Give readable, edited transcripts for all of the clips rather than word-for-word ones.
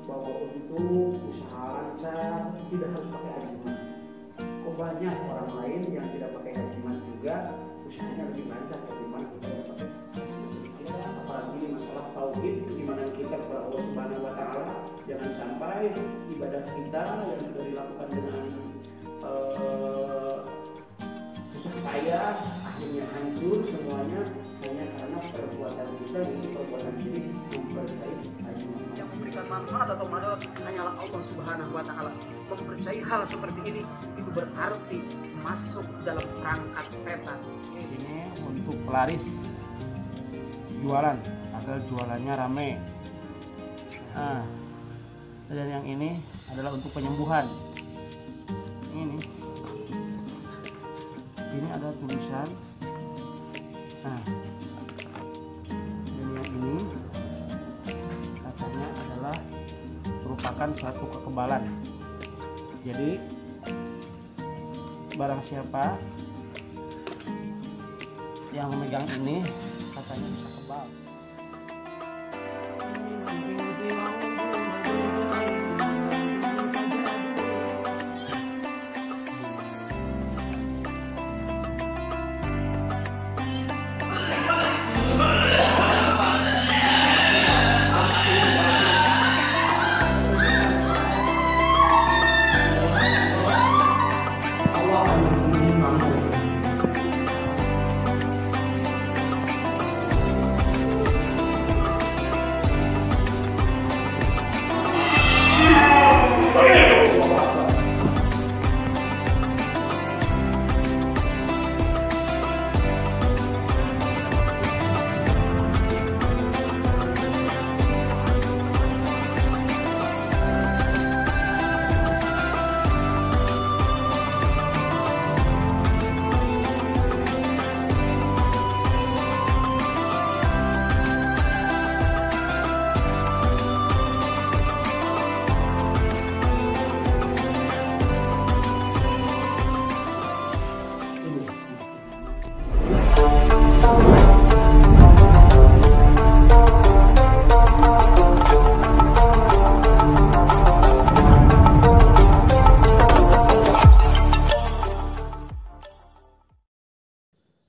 bahwa untuk usaha lancar tidak harus pakai ajimat. Kok banyak orang lain yang tidak pakai ajimat juga usahanya lebih lancar daripada kita yang pakai ajimat. Apalagi di masalah tauhid, di mana kita kepada Allah Subhanahu Wa Taala, jangan sampai ibadah kita yang sudah dilakukan dengan susah payah akhirnya hancur semuanya hanya karena perbuatan kita itu perbuatan ini mempercayai yang memberikan manfaat atau madarat hanyalah Allah Subhanahu Wa Taala. Mempercayai hal seperti ini itu berarti masuk dalam perangkat setan. Ini untuk pelaris jualan agar jualannya rame. Nah, dan yang ini adalah untuk penyembuhan. Ini ada tulisan. Nah, dan yang ini katanya adalah merupakan suatu kekebalan. Jadi barang siapa yang memegang ini katanya bisa kebal.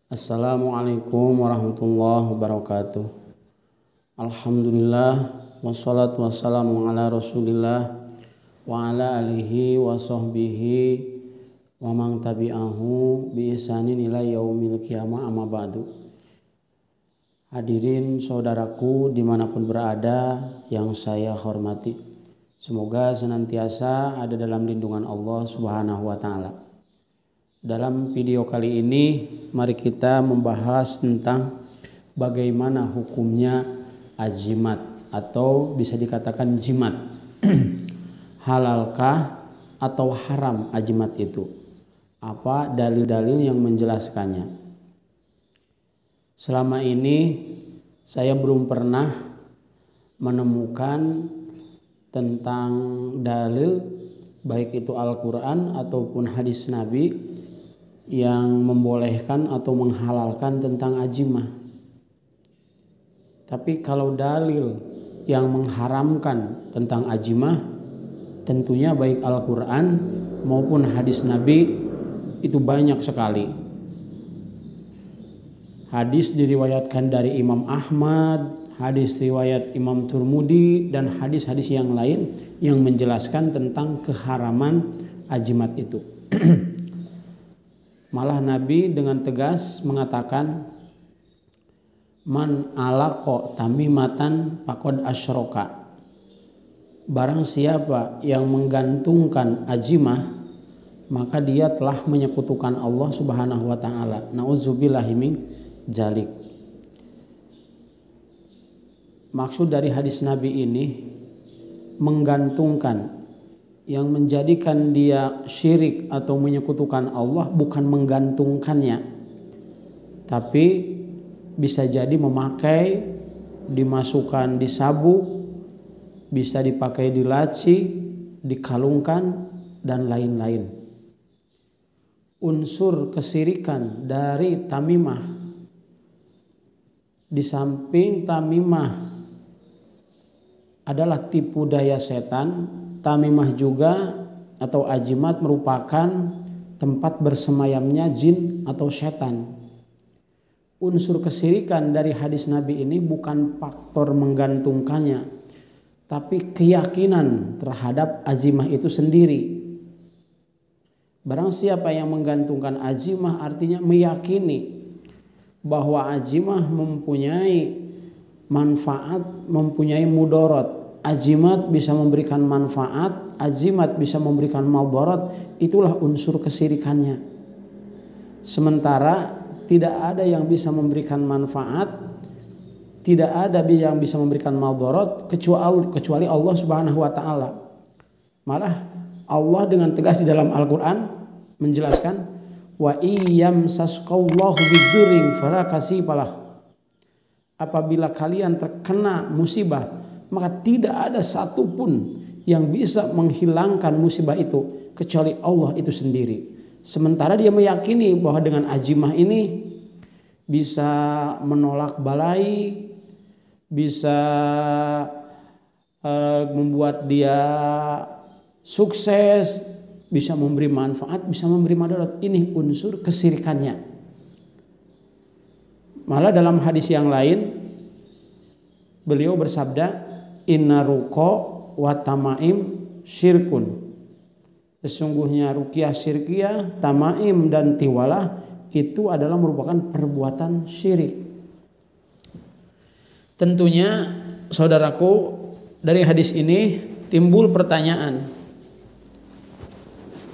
Assalamualaikum warahmatullahi wabarakatuh. Alhamdulillah wassalatu wassalamu ala Rasulillah wa ala alihi wa sahbihi wa man tabi'ahu bi ihsanin ila yaumil qiyamah, amma ba'du. Hadirin saudaraku dimanapun berada yang saya hormati, semoga senantiasa ada dalam lindungan Allah Subhanahu wa Ta'ala. Dalam video kali ini mari kita membahas tentang bagaimana hukumnya ajimat atau bisa dikatakan jimat. Halalkah atau haram ajimat itu? Apa dalil-dalil yang menjelaskannya? Selama ini saya belum pernah menemukan tentang dalil baik itu Al-Quran ataupun hadis Nabi yang membolehkan atau menghalalkan tentang ajimah. Tapi kalau dalil yang mengharamkan tentang ajimah, tentunya baik Al-Quran maupun hadis Nabi itu banyak sekali. Hadis diriwayatkan dari Imam Ahmad, hadis riwayat Imam Turmudi, dan hadis-hadis yang lain yang menjelaskan tentang keharaman ajimat itu. Malah Nabi dengan tegas mengatakan, man alaqa tamimatan faqad asyroka. Barang siapa yang menggantungkan ajimah, maka dia telah menyekutukan Allah Subhanahu wa Ta'ala. Nauzubillahi min dzalik. Maksud dari hadis Nabi ini menggantungkan, yang menjadikan dia syirik atau menyekutukan Allah bukan menggantungkannya, tapi bisa jadi memakai, dimasukkan di sabuk, bisa dipakai di laci, dikalungkan, dan lain-lain. Unsur kesirikan dari tamimah, di samping tamimah adalah tipu daya setan. Tamimah juga atau ajimat merupakan tempat bersemayamnya jin atau setan. Unsur kesirikan dari hadis Nabi ini bukan faktor menggantungkannya, tapi keyakinan terhadap azimah itu sendiri. Barang siapa yang menggantungkan azimah artinya meyakini bahwa azimah mempunyai manfaat, mempunyai mudarat. Azimat bisa memberikan manfaat, azimat bisa memberikan mudarat, itulah unsur kesirikannya. Sementara tidak ada yang bisa memberikan manfaat, tidak ada yang bisa memberikan mudarat kecuali Allah Subhanahu wa taala. Malah Allah dengan tegas di dalam Al-Qur'an menjelaskan wa iyyam sasqallahu bidzurrin fala kasifalah. Apabila kalian terkena musibah, maka tidak ada satupun yang bisa menghilangkan musibah itu kecuali Allah itu sendiri. Sementara dia meyakini bahwa dengan azimah ini bisa menolak balai, bisa membuat dia sukses, bisa memberi manfaat, bisa memberi madarat. Ini unsur kesirikannya. Malah dalam hadis yang lain beliau bersabda, inna ruqa wa tamaim syirkun. Sesungguhnya ruqyah syirkiyah, tamaim dan tiwalah itu adalah merupakan perbuatan syirik. Tentunya saudaraku, dari hadis ini timbul pertanyaan,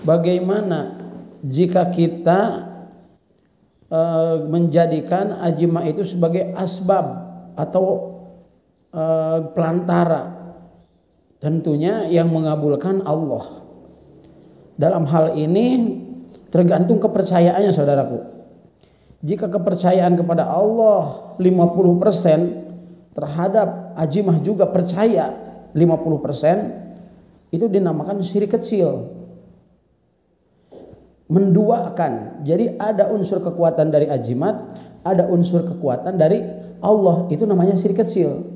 bagaimana jika kita menjadikan azimah itu sebagai asbab atau pelantara? Tentunya yang mengabulkan Allah. Dalam hal ini tergantung kepercayaannya saudaraku. Jika kepercayaan kepada Allah 50%, terhadap azimah juga percaya 50%, itu dinamakan syirik kecil. Menduakan. Jadi ada unsur kekuatan dari azimat, ada unsur kekuatan dari Allah, itu namanya syirik kecil.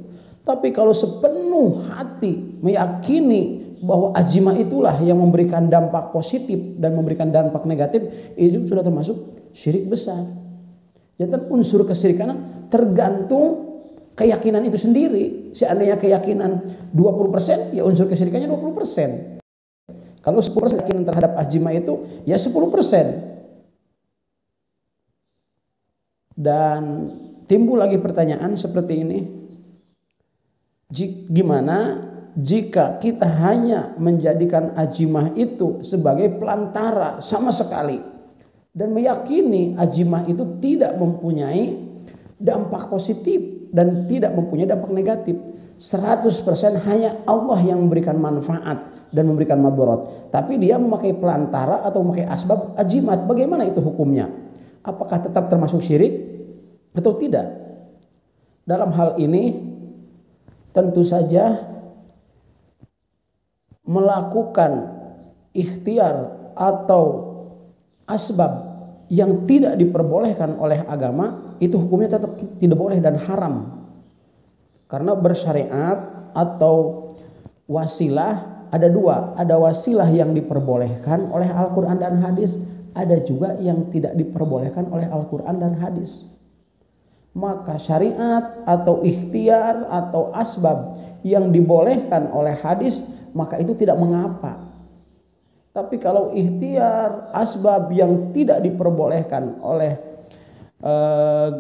Tapi kalau sepenuh hati meyakini bahwa azimah itulah yang memberikan dampak positif dan memberikan dampak negatif, itu sudah termasuk syirik besar. Jadi unsur kesyirikan tergantung keyakinan itu sendiri. Seandainya keyakinan 20%, ya unsur kesyirikannya 20%. Kalau 10% keyakinan terhadap azimah itu, ya 10%. Dan timbul lagi pertanyaan seperti ini. Gimana jika kita hanya menjadikan azimah itu sebagai pelantara sama sekali dan meyakini azimah itu tidak mempunyai dampak positif dan tidak mempunyai dampak negatif, 100% hanya Allah yang memberikan manfaat dan memberikan madarat, tapi dia memakai pelantara atau memakai asbab azimat, bagaimana itu hukumnya? Apakah tetap termasuk syirik atau tidak? Dalam hal ini tentu saja melakukan ikhtiar atau asbab yang tidak diperbolehkan oleh agama, itu hukumnya tetap tidak boleh dan haram. Karena bersyariat atau wasilah ada dua. Ada wasilah yang diperbolehkan oleh Al-Quran dan hadis, ada juga yang tidak diperbolehkan oleh Al-Quran dan hadis. Maka syariat atau ikhtiar atau asbab yang dibolehkan oleh hadis, maka itu tidak mengapa. Tapi kalau ikhtiar asbab yang tidak diperbolehkan oleh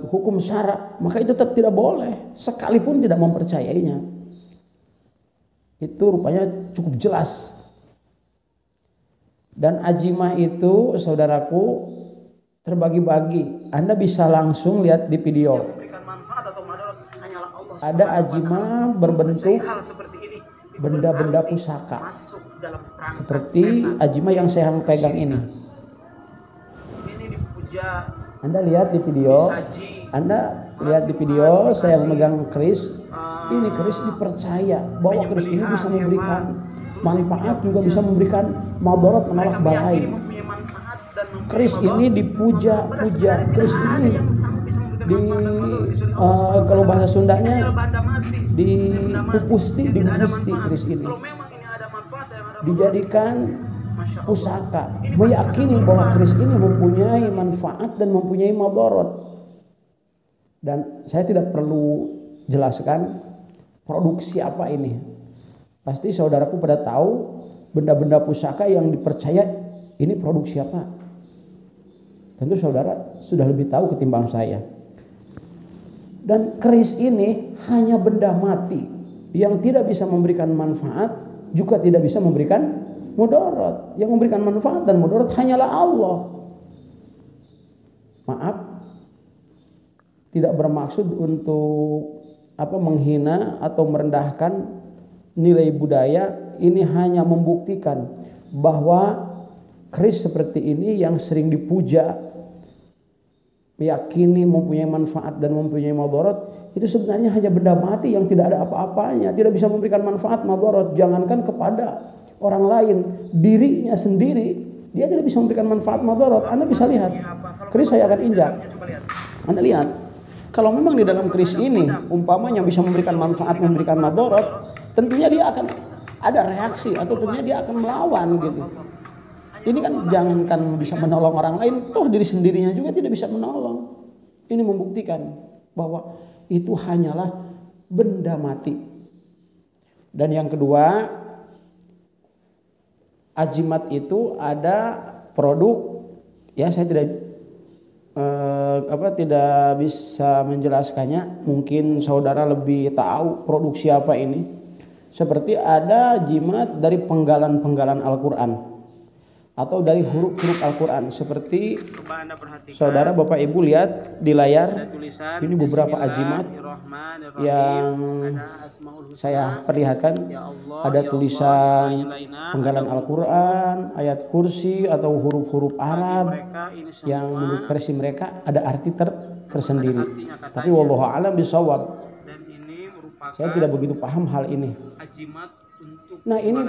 hukum syara, maka itu tetap tidak boleh, sekalipun tidak mempercayainya. Itu rupanya cukup jelas. Dan azimah itu saudaraku terbagi-bagi. Anda bisa langsung lihat di video. Ada azimah berbentuk benda-benda pusaka, seperti azimah yang saya pegang ini. Anda lihat di video, saya memegang keris. Ini keris dipercaya bahwa keris ini bisa memberikan manfaat, juga bisa memberikan madarat, menolak bahaya. Keris ini dipuja-puja, keris ini kalau bahasa Sundanya dipupusti, dibusti keris ini. Dijadikan pusaka, meyakini bahwa keris ini mempunyai manfaat dan mempunyai madarat. Dan saya tidak perlu jelaskan produksi apa ini. Pasti saudaraku pada tahu benda-benda pusaka yang dipercaya ini produksi apa. Tentu saudara sudah lebih tahu ketimbang saya. Dan keris ini hanya benda mati yang tidak bisa memberikan manfaat, juga tidak bisa memberikan mudarat. Yang memberikan manfaat dan mudarat hanyalah Allah. Maaf, tidak bermaksud untuk menghina atau merendahkan nilai budaya. Ini hanya membuktikan bahwa keris seperti ini yang sering dipuja, meyakini mempunyai manfaat dan mempunyai madarat, itu sebenarnya hanya benda mati yang tidak ada apa-apanya, tidak bisa memberikan manfaat madarat. Jangankan kepada orang lain, dirinya sendiri dia tidak bisa memberikan manfaat madarat. Anda bisa lihat keris saya akan injak, Anda lihat kalau memang di dalam keris ini umpamanya bisa memberikan manfaat, memberikan madarat, tentunya dia akan ada reaksi atau tentunya dia akan melawan gitu. Ini kan jangankan bisa menolong orang lain, toh diri sendirinya juga tidak bisa menolong. Ini membuktikan bahwa itu hanyalah benda mati. Dan yang kedua, ajimat itu ada produk, ya saya tidak bisa menjelaskannya. Mungkin saudara lebih tahu produksi apa ini. Seperti ada jimat dari penggalan-penggalan Al-Quran atau dari huruf-huruf Al-Quran. Seperti saudara Bapak Ibu lihat di layar, ini beberapa ajimat yang saya perlihatkan. Ada tulisan penggalan Al-Quran, ayat kursi atau huruf-huruf Arab yang menurut versi mereka ada arti tersendiri. Tapi wallahu a'lam bishawab, saya tidak begitu paham hal ini. Nah, ini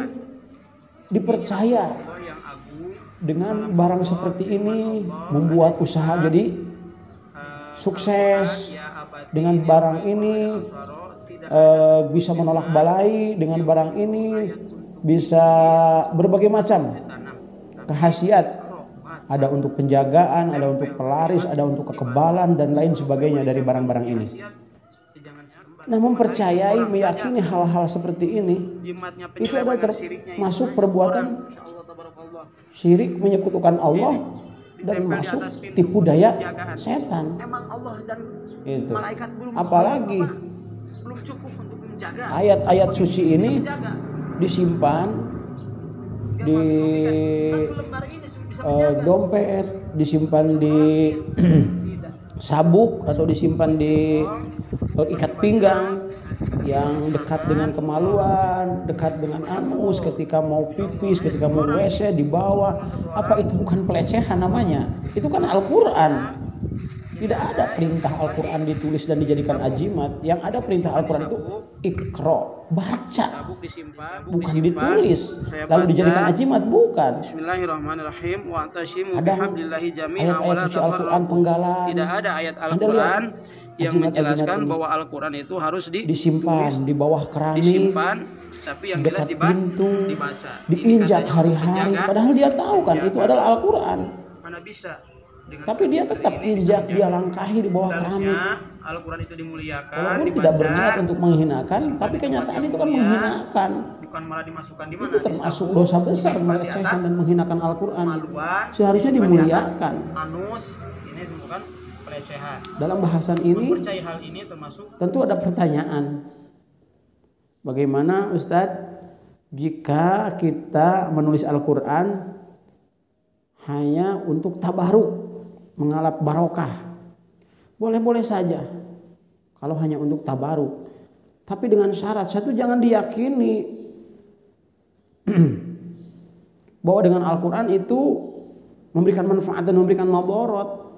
dipercaya dengan barang seperti ini, membuat usaha jadi sukses. Dengan barang ini bisa menolak balai, dengan barang ini bisa berbagai macam khasiat. Ada untuk penjagaan, ada untuk pelaris, ada untuk kekebalan dan lain sebagainya dari barang-barang ini. Nah, mempercayai, meyakini hal-hal seperti ini itu adalah termasuk perbuatan syirik, menyekutukan Allah, dan masuk tipu daya setan. Itu. Apalagi ayat-ayat suci ini disimpan di dompet, disimpan di sabuk atau disimpan di ikat pinggang yang dekat dengan kemaluan, dekat dengan anus, ketika mau pipis, ketika mau WC di bawah. Apa itu bukan pelecehan namanya? Itu kan Al-Quran. Tidak ada perintah Al-Quran ditulis dan dijadikan ajimat. Yang ada perintah Al-Quran itu ikro, baca, bukan ditulis lalu dijadikan ajimat, bukan. Bismillahirrahmanirrahim. Ada ayat-ayat suci Al-Quran penggalan. Tidak ada ayat Al-Quran yang menjelaskan bahwa Al-Quran itu harus disimpan di bawah keramik, disimpan, tapi yang jelas dibaca, diinjak hari-hari. Padahal dia tahu kan itu adalah Al-Quran. Mana bisa? Tapi dia tetap injak, dia langkahi di bawah keramik. Al-Quran itu dimuliakan, walaupun tidak berniat untuk menghinakan, tapi kenyataan itu kan menghinakan. Bukan malah dimasukkan di mana? Itu termasuk dosa besar, melecehkan dan menghinakan Al-Quran. Seharusnya dimuliakan. Anus, ini semua kan pelecehan. Dalam bahasan ini, mempercayai hal ini termasuk. Tentu ada pertanyaan. Bagaimana Ustadz jika kita menulis Al-Quran hanya untuk tabaruk, mengalap barokah? Boleh-boleh saja kalau hanya untuk tabaruk, tapi dengan syarat satu, jangan diyakini bahwa dengan Al-Quran itu memberikan manfaat dan memberikan madarat.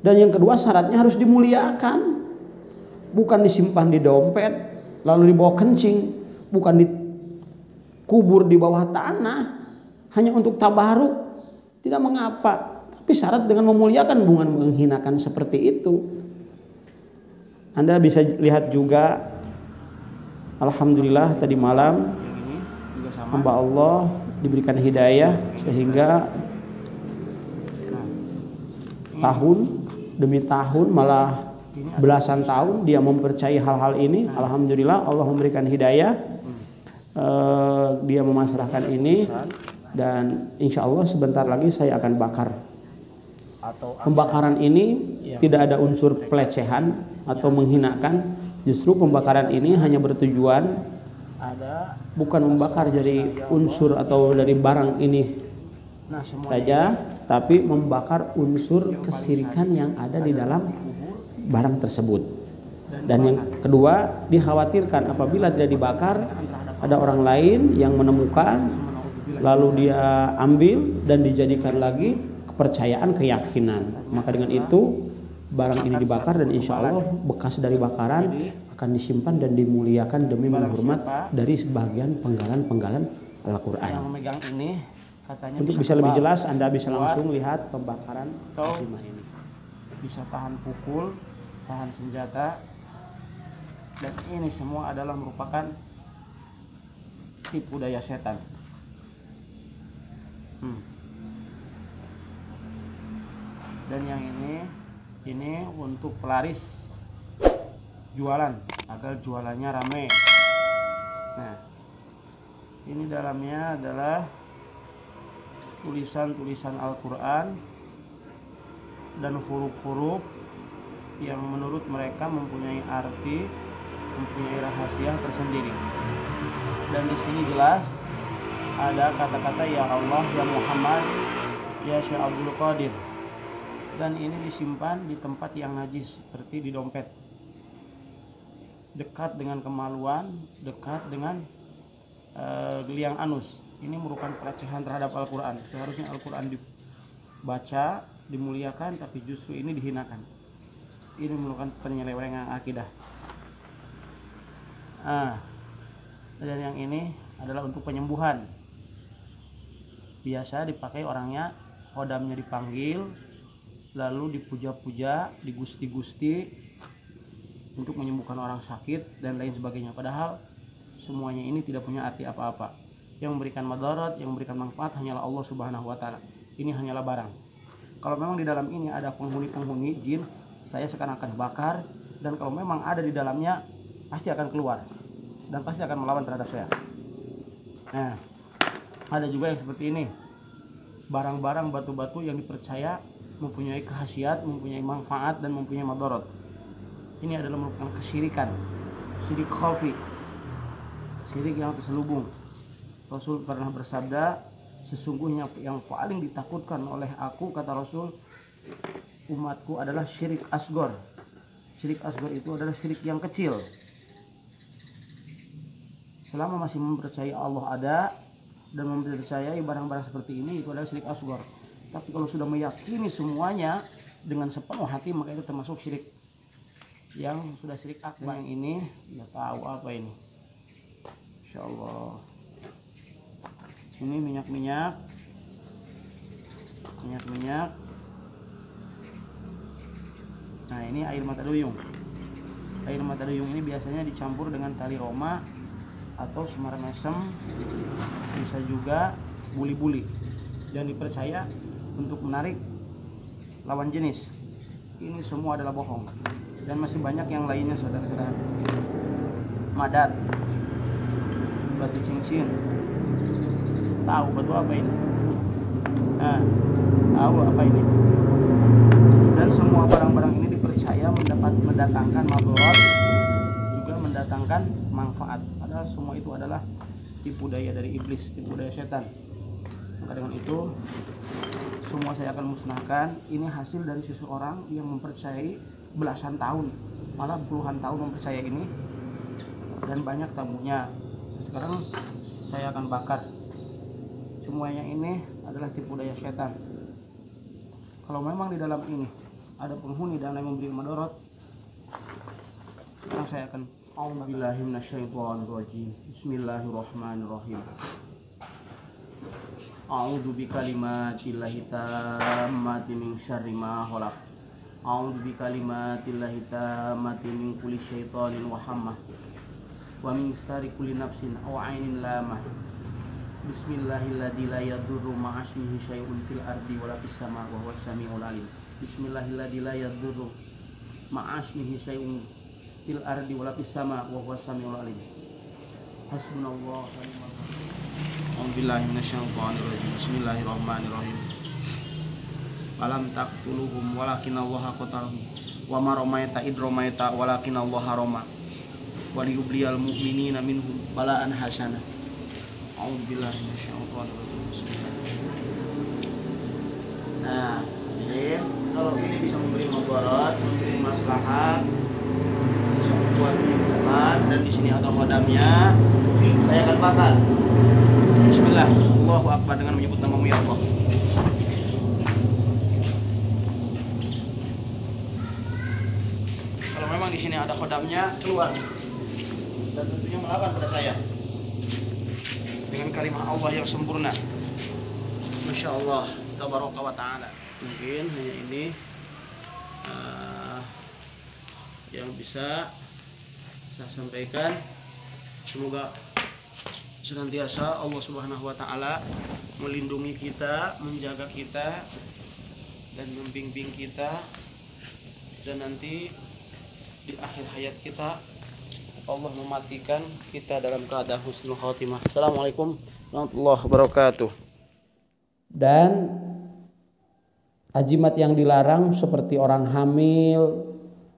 Dan yang kedua, syaratnya harus dimuliakan, bukan disimpan di dompet lalu dibawa kencing, bukan dikubur di bawah tanah hanya untuk tabaruk. Tidak mengapa, tapi syarat dengan memuliakan, bukan menghinakan seperti itu. Anda bisa lihat juga, alhamdulillah tadi malam Yang ini juga sama. hamba Allah diberikan hidayah sehingga tahun demi tahun, malah belasan tahun dia mempercayai hal-hal ini. Alhamdulillah Allah memberikan hidayah. Dia memasrahkan ini, dan insya Allah sebentar lagi saya akan bakar. Pembakaran ini tidak ada unsur pelecehan atau menghinakan. Justru pembakaran ini hanya bertujuan bukan membakar dari unsur atau dari barang ini saja, tapi membakar unsur kesirikan yang ada di dalam barang tersebut. Dan yang kedua, dikhawatirkan apabila tidak dibakar ada orang lain yang menemukan lalu dia ambil dan dijadikan lagi kepercayaan, keyakinan. Maka dengan itu barang ini dibakar, dan insya Allah bekas dari bakaran akan disimpan dan dimuliakan demi menghormat dari sebagian penggalan-penggalan Al-Quran. Yang memegang ini katanya Untuk bisa lebih jelas, Anda bisa langsung lihat pembakaran azimah ini. Bisa tahan pukul, tahan senjata, dan ini semua adalah merupakan tipu daya setan. Dan yang ini untuk pelaris jualan agar jualannya ramai. Nah, ini dalamnya adalah tulisan-tulisan Al-Quran dan huruf-huruf yang menurut mereka mempunyai arti, mempunyai rahasia tersendiri. Dan di sini jelas ada kata-kata ya Allah, ya Muhammad, ya Syekh Abdul Qadir. Dan ini disimpan di tempat yang najis, seperti di dompet, dekat dengan kemaluan, dekat dengan geliang anus. Ini merupakan pelecehan terhadap Al-Quran. Seharusnya Al-Quran dibaca, dimuliakan, tapi justru ini dihinakan. Ini merupakan penyelewengan akidah. Dan yang ini adalah untuk penyembuhan. Biasa dipakai orangnya, khodamnya dipanggil, lalu dipuja-puja, digusti-gusti untuk menyembuhkan orang sakit dan lain sebagainya. Padahal semuanya ini tidak punya arti apa-apa. Yang memberikan madarat, yang memberikan manfaat hanyalah Allah Subhanahu wa Ta'ala. Ini hanyalah barang. Kalau memang di dalam ini ada penghuni-penghuni jin, saya sekarang akan bakar, dan kalau memang ada di dalamnya pasti akan keluar dan pasti akan melawan terhadap saya. Nah, ada juga yang seperti ini, barang-barang batu-batu yang dipercaya mempunyai khasiat, mempunyai manfaat, dan mempunyai madarat. Ini adalah merupakan kesyirikan, syirik khafi, syirik yang terselubung. Rasul pernah bersabda, sesungguhnya yang paling ditakutkan oleh aku, kata Rasul, umatku adalah syirik asgor. Syirik asgor itu adalah syirik yang kecil. Selama masih mempercayai Allah ada dan mempercayai barang-barang seperti ini, itu adalah syirik asgor. Tapi kalau sudah meyakini semuanya dengan sepenuh hati, maka itu termasuk syirik yang sudah syirik akbar. Yang ini nggak tahu apa ini. Insya Allah. Ini minyak-minyak. Nah, ini air mata duyung. Air mata duyung ini biasanya dicampur dengan tali roma atau semar mesem, bisa juga buli-buli, dan dipercaya untuk menarik lawan jenis. Ini semua adalah bohong, dan masih banyak yang lainnya, saudara-saudara. Madat, batu cincin. Tahu betul apa ini? Nah, tahu apa ini? Dan semua barang-barang ini dipercaya mendatangkan madarat, juga mendatangkan manfaat. Padahal semua itu adalah tipu daya dari iblis, tipu daya setan. Maka dengan itu semua saya akan musnahkan. Ini hasil dari seseorang yang mempercayai belasan tahun, malah puluhan tahun mempercayai ini, dan banyak tamunya. Sekarang saya akan bakar. Semuanya ini adalah tipu daya setan. Kalau memang di dalam ini ada penghuni dan yang memberi madarat, sekarang saya akan a'udzubillahi minasyaitonirrajim. Bismillahirrahmanirrahim. A'udzu bikalimatillahi tammati min syarri ma khalaq A'udzu bikalimatillahi tammati min kulli syaitonin wa hammah wa min syarri kulli nafsin aw 'ainin lamah. Bismillahilladzi la yadurru ma'asmihi syai'un fil ardi wa la fis sama' wa huwas samiul alim. Bismillahilladzi la yadurru ma'asmihi syai'un fil ardi wa la fis sama' wa huwas samiul alim. Hasbunallahu wa ni'mal wakil. A'udzubillahi minasyaitonir rajim. Bismillahirrahmanirrahim. Alam taqtuluhum walakinallaha qatalahum wa ma ramaita id ramaita walakinallaha rama wa liyubliyal mu'minina minhum balaan hasanah. A'udzubillahi minasyaitonir rajim. Nah, jadi kalau ini bisa memberi mudarat, memberi maslahat, bisa membuat hikmat, dan di sini ada khodamnya. Saya akan bakar. Bismillah, Allahu Akbar dengan menyebut namamu ya Allah. Kalau memang di sini ada khodamnya, keluar dan tentunya melawan pada saya dengan kalimat Allah yang sempurna. Masya Allah, tabaraka wa ta'ala. Mungkin hanya ini yang bisa saya sampaikan. Semoga senantiasa Allah Subhanahu wa ta'ala melindungi kita, menjaga kita, dan membimbing kita, dan nanti di akhir hayat kita Allah mematikan kita dalam keadaan husnul khatimah. Assalamualaikum warahmatullahi wabarakatuh. Dan ajimat yang dilarang seperti orang hamil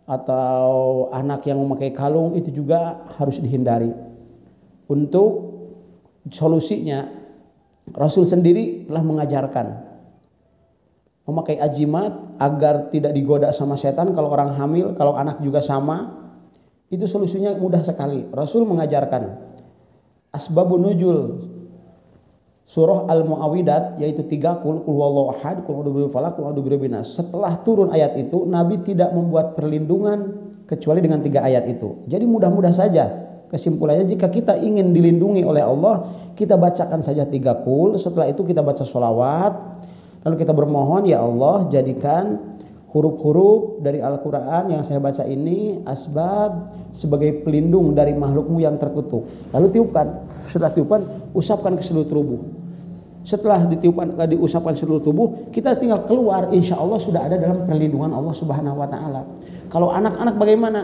atau anak yang memakai kalung itu juga harus dihindari. Untuk solusinya Rasul sendiri telah mengajarkan memakai ajimat agar tidak digoda sama setan. Kalau orang hamil, kalau anak juga sama. Itu solusinya mudah sekali. Rasul mengajarkan asbabun nuzul surah Al-Mu'awwidat, yaitu 3 qul huwallahu ahad, qul a'udzu birabbil falaq, qul a'udzu birabbin nas. Setelah turun ayat itu, Nabi tidak membuat perlindungan kecuali dengan 3 ayat itu. Jadi mudah-mudah saja. Kesimpulannya, jika kita ingin dilindungi oleh Allah, kita bacakan saja 3 qul. Setelah itu kita baca sholawat, lalu kita bermohon, ya Allah jadikan huruf-huruf dari Al-Quran yang saya baca ini asbab sebagai pelindung dari makhlukmu yang terkutuk. Lalu tiupkan. Setelah tiupkan, usapkan ke seluruh tubuh. Setelah diusapkan seluruh tubuh, kita tinggal keluar, insya Allah sudah ada dalam perlindungan Allah Subhanahu wa ta'ala. Kalau anak-anak bagaimana?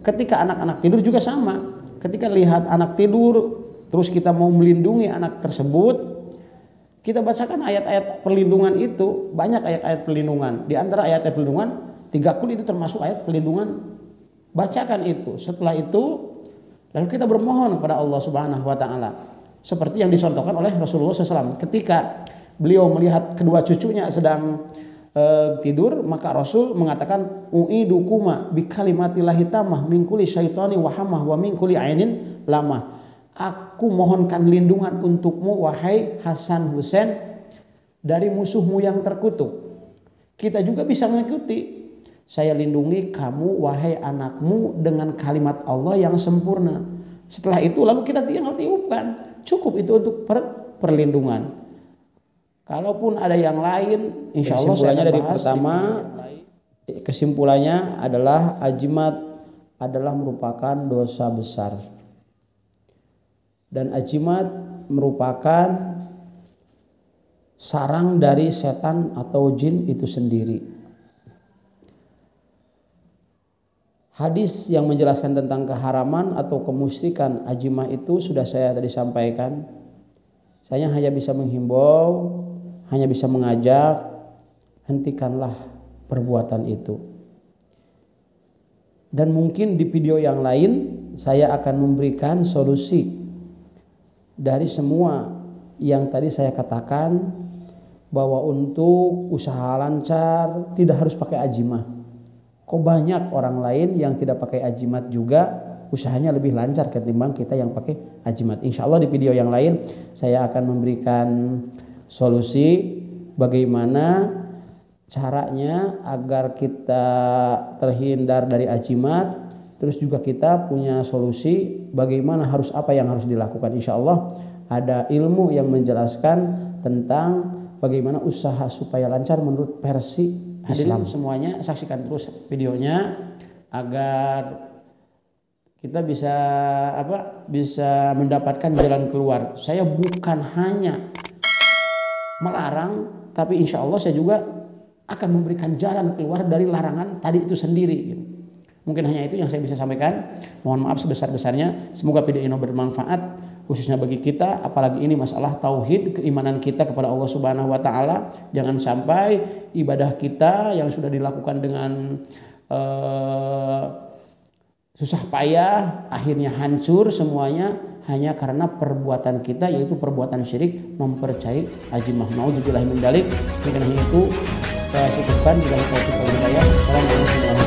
Ketika anak-anak tidur juga sama. Ketika lihat anak tidur, terus kita mau melindungi anak tersebut, kita bacakan ayat-ayat perlindungan itu. Banyak ayat-ayat perlindungan. Di antara ayat-ayat perlindungan, 3 qul itu termasuk ayat perlindungan. Bacakan itu. Setelah itu, lalu kita bermohon kepada Allah Subhanahu wa ta'ala. Seperti yang dicontohkan oleh Rasulullah SAW. Ketika beliau melihat kedua cucunya sedang tidur, maka Rasul mengatakan, u'idukuma bikalimatillahi tammah min kulli syaitani wa hammah wa min kulli ainin lamah. Aku mohonkan lindungan untukmu, wahai Hasan Husain, dari musuhmu yang terkutuk. Kita juga bisa mengikuti. Saya lindungi kamu, wahai anakmu, dengan kalimat Allah yang sempurna. Setelah itu lalu kita tinggal tiupkan. Cukup itu untuk perlindungan. Kalaupun ada yang lain, insya Allah saya dari pertama. Kesimpulannya adalah ajimat adalah merupakan dosa besar. Dan ajimat merupakan sarang dari setan atau jin itu sendiri. Hadis yang menjelaskan tentang keharaman atau kemusyrikan ajimat itu sudah saya tadi sampaikan. Saya hanya bisa menghimbau, hanya bisa mengajak, hentikanlah perbuatan itu. Dan mungkin di video yang lain saya akan memberikan solusi dari semua yang tadi saya katakan, bahwa untuk usaha lancar tidak harus pakai ajimat. Kok banyak orang lain yang tidak pakai ajimat juga usahanya lebih lancar ketimbang kita yang pakai ajimat. Insya Allah di video yang lain saya akan memberikan solusi bagaimana caranya agar kita terhindar dari ajimat. Terus juga kita punya solusi bagaimana apa yang harus dilakukan. Insya Allah ada ilmu yang menjelaskan tentang bagaimana usaha supaya lancar menurut versi Hadirin semuanya saksikan terus videonya agar kita bisa mendapatkan jalan keluar. Saya bukan hanya melarang, tapi insya Allah saya juga akan memberikan jalan keluar dari larangan tadi itu sendiri. Mungkin hanya itu yang saya bisa sampaikan. Mohon maaf sebesar-besarnya. Semoga video ini bermanfaat khususnya bagi kita, apalagi ini masalah tauhid, keimanan kita kepada Allah Subhanahu wa taala. Jangan sampai ibadah kita yang sudah dilakukan dengan susah payah akhirnya hancur semuanya hanya karena perbuatan kita, yaitu perbuatan syirik, mempercayai azimah. Nauzubillahi min dzalik. Mungkin hanya itu saya cukupkan. Bila kita hidayah. Assalamualaikum warahmatullahi wabarakatuh.